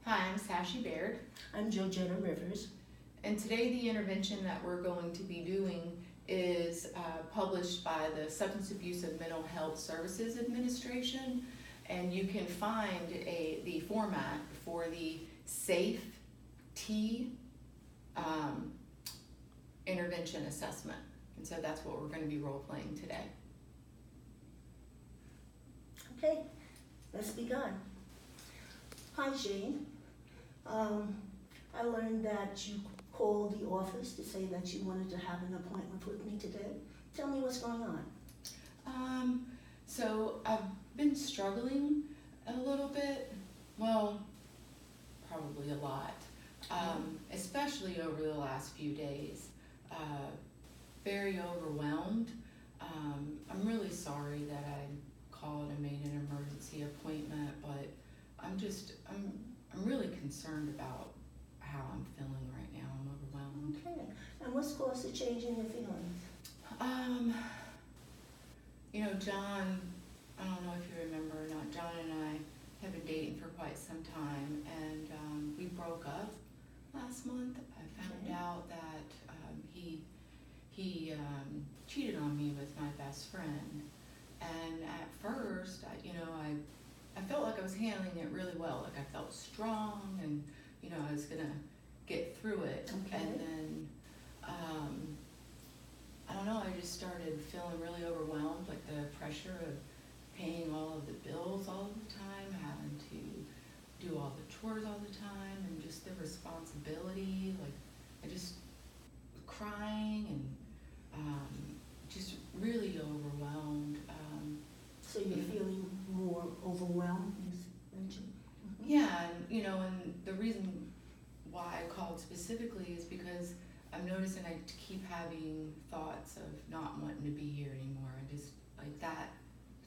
Hi, I'm Sashi Baird, I'm Georgetta Rivers. and today the intervention that we're going to be doing is published by the Substance Abuse and Mental Health Services Administration, and you can find the format for the SAFE-T intervention assessment, and so that's what we're going to be role-playing today. Okay, let's begin. Hi, Jane. I learned that you called the office to say that you wanted to have an appointment with me today. Tell me what's going on. So I've been struggling a little bit, well, probably a lot, especially over the last few days. Very overwhelmed. I'm really sorry that I called and made an emergency appointment, but I'm really concerned about how I'm feeling right now. I'm overwhelmed. Okay, and what's caused the change in your feelings? John, I don't know if you remember or not, John and I have been dating for quite some time, and we broke up last month. I found out that he cheated on me with my best friend, and at first, I felt like I was handling it really well. Like I felt strong, and I was gonna get through it. Okay. And then I don't know. I just started feeling really overwhelmed, like the pressure of paying all of the bills all the time, having to do all the chores all the time, and just the responsibility. Like I just crying and just really overwhelmed. So you're feeling more overwhelmed, you mentioned? Mm-hmm. Yeah, and the reason why I called specifically is because I'm noticing I keep having thoughts of not wanting to be here anymore. I just, like that,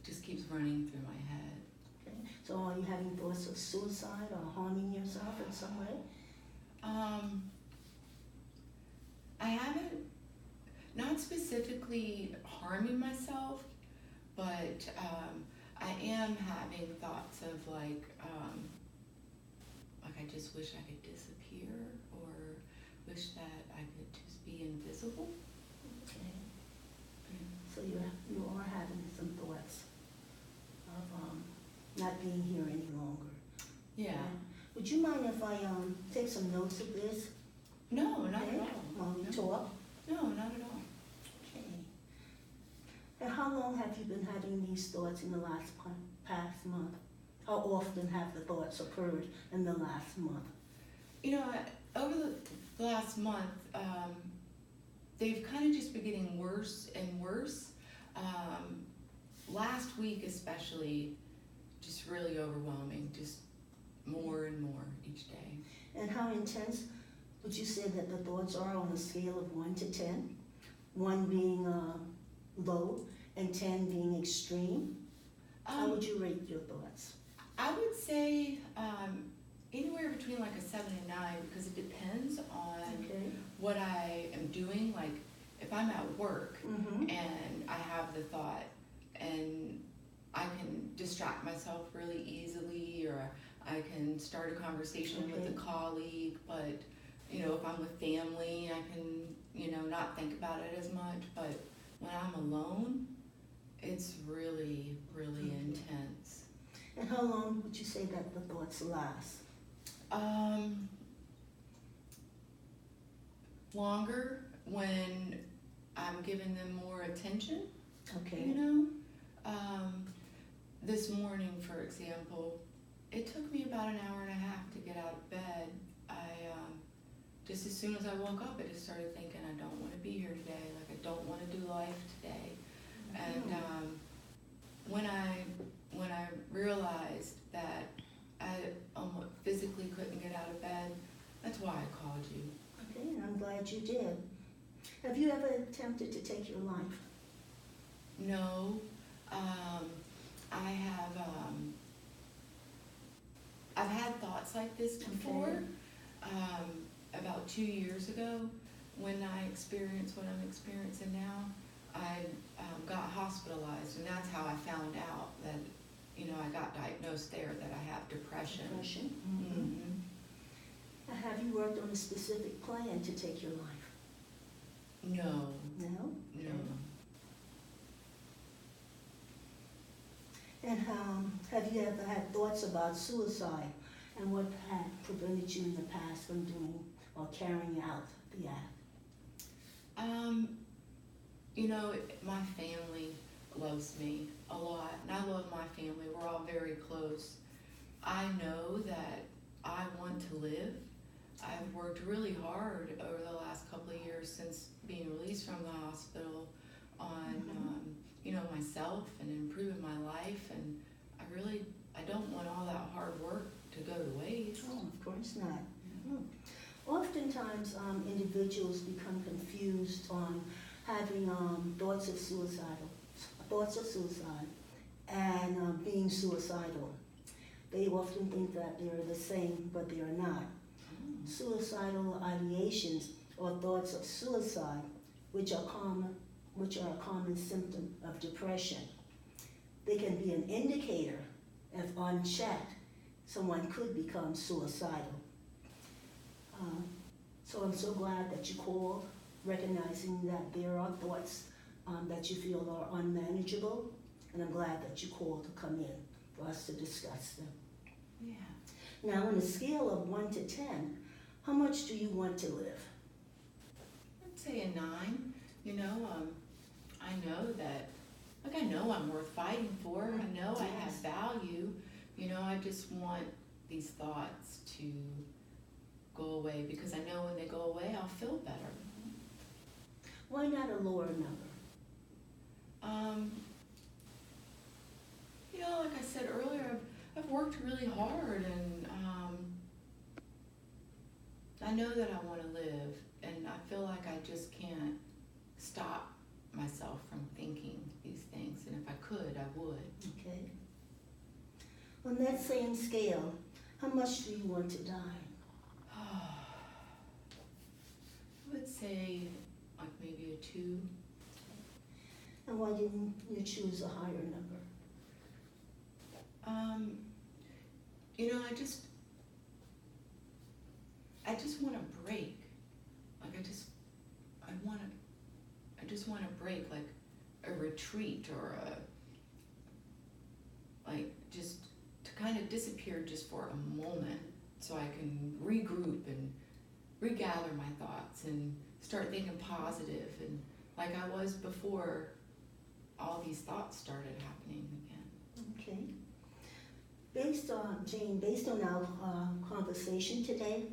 just keeps running through my head. Okay. So are you having thoughts of suicide or harming yourself in some way? I haven't, not specifically harming myself, but I am having thoughts of like I just wish I could disappear, or wish that I could just be invisible. Okay. So you are having some thoughts of not being here any longer. Yeah. Would you mind if I take some notes of this? No, not at all. While we No. talk? No, not at all. Okay. And how long have you been having these thoughts in the past month? How often have the thoughts occurred in the last month? Over the last month, they've kind of just been getting worse and worse. Last week especially, just really overwhelming, just more and more each day. And how intense would you say that the thoughts are on a scale of 1 to 10? 1 being low and 10 being extreme? How would you rate your thoughts? I would say anywhere between like a 7 and 9, because it depends on what I am doing. Like if I'm at work and I have the thought and I can distract myself really easily, or I can start a conversation with a colleague, but if I'm with family, I can, not think about it as much. But when I'm alone, it's really, really intense. And how long would you say that the thoughts last? Longer when I'm giving them more attention. Okay. This morning, for example, it took me about an hour and a half to get out of bed. Just as soon as I woke up, I just started thinking, I don't want to be here today. Like I don't want to do life today. And when I realized that I almost physically couldn't get out of bed, that's why I called you. Okay, and I'm glad you did. Have you ever attempted to take your life? No. I have. I've had thoughts like this before. About 2 years ago, when I experienced what I'm experiencing now, I got hospitalized, and that's how I found out that, I got diagnosed there that I have depression. Depression? Mm-hmm. worked on a specific plan to take your life? No, No? no. And have you ever had thoughts about suicide and what had prevented you in the past from doing or carrying out the act? You know, my family loves me a lot, and I love my family. We're all very close. I know that I want to live. I've worked really hard over the last couple of years since being released from the hospital on, you know, myself and improving my life, and I don't want all that hard work to go to waste. Oh, of course not. Oftentimes, individuals become confused on having thoughts of suicide and being suicidal. They often think that they're the same, but they are not. Suicidal ideations or thoughts of suicide, which are a common symptom of depression. They can be an indicator if unchecked, someone could become suicidal. So I'm so glad that you called, recognizing that there are thoughts that you feel are unmanageable, and I'm glad that you called to come in for us to discuss them. Yeah. Now, on a scale of 1 to 10, how much do you want to live? I'd say a 9. You know, I know that, I know I'm worth fighting for. I know I have value. You know, I just want these thoughts to go away, because I know when they go away, I'll feel better. Why not a lower number? You know, like I said earlier, I've worked really hard, and I know that I want to live, and I feel like I just can't stop myself from thinking these things, and if I could, I would. Okay. On that same scale, how much do you want to die? I would say like maybe a 2. And why didn't you choose a higher number? You know, I just want a break. Like I just want a break, like a retreat, or just to kind of disappear just for a moment, so I can regroup and regather my thoughts and start thinking positive, and like I was before all these thoughts started happening again. Okay. Based on our conversation today,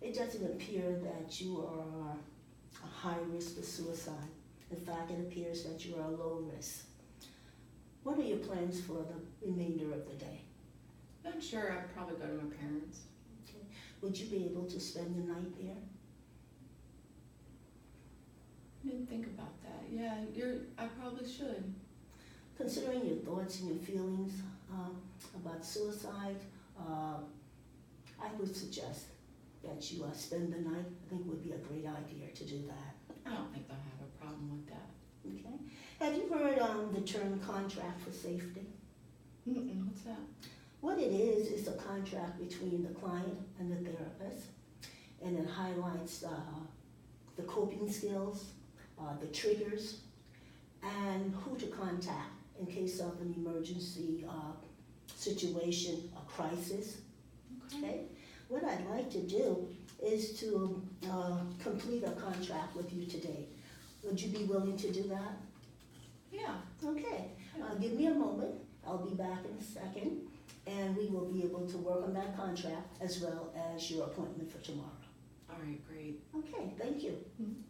it doesn't appear that you are a high risk of suicide. In fact, it appears that you are a low risk. What are your plans for the remainder of the day? I'm sure I'd probably go to my parents. Okay. Would you be able to spend the night there? I didn't think about that. Yeah, I probably should. Considering your thoughts and your feelings about suicide, I would suggest that you spend the night. I think it would be a great idea to do that. I don't think they'll have a problem with that. Okay. Have you heard the term contract for safety? What's that? What it is a contract between the client and the therapist, and it highlights the coping skills, the triggers, and who to contact in case of an emergency situation, a crisis. Okay? What I'd like to do is to complete a contract with you today. Would you be willing to do that? Yeah. Okay. Give me a moment. I'll be back in a second, and we will be able to work on that contract as well as your appointment for tomorrow. All right, great. Okay, thank you. Mm-hmm.